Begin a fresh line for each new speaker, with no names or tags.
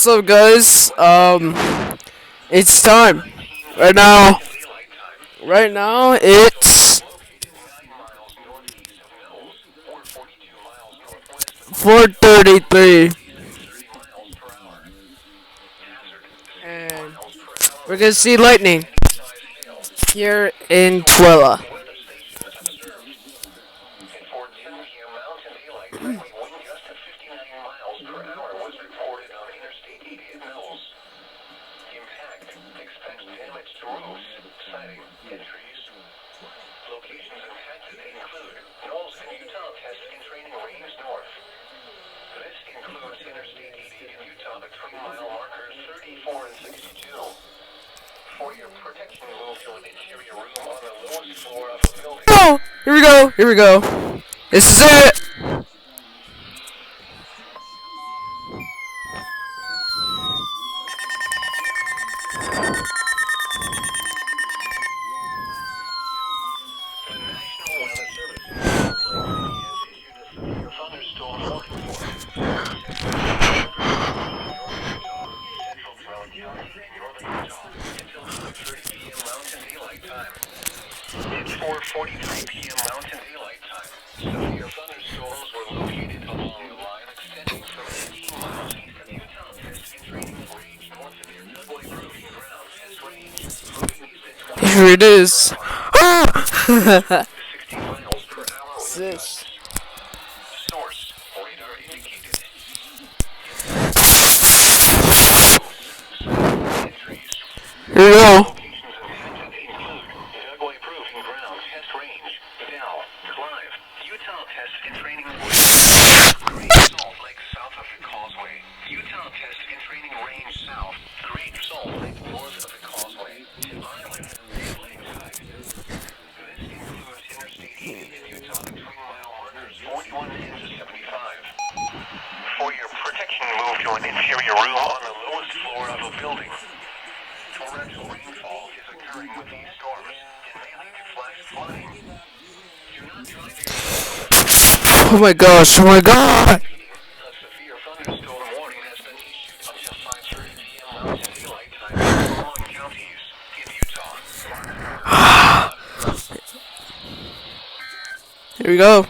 So guys, it's time. Right now, right now it's 4:33, and we're gonna see lightning here in Twilla. Oh, here we go. Here we go. This is it.
It's 4:43 p.m. Mountain Daylight Time. Severe thunderstorms were located along the line extending from 18 miles east of Utah, testing and training range north of your Dugway Proving Ground has range moving east at 20
Here it is. Ah!
to 60 miles per hour with
Sis.
source radar indicated. Entries.
Here we go.
Locations affected include Dugway Proving Ground test range, Dell, Clive, Utah test and training range, Great Salt Lake south of the Causeway, Utah test and training range south, Great Salt Lake north of the Causeway, Island, Lakeside. This includes Interstate 80 in Utah between mile markers 41 to 75. For your protection, move to an interior room on the lowest floor of a building. Torrential rainfall is occurring with these storms and may lead to flash flooding. Do not drive your
Oh my gosh. Oh my god.
A severe thunderstorm warning has been issued until 5:30 p.m. Mountain Daylight Time in the following counties in Utah.
Here we go.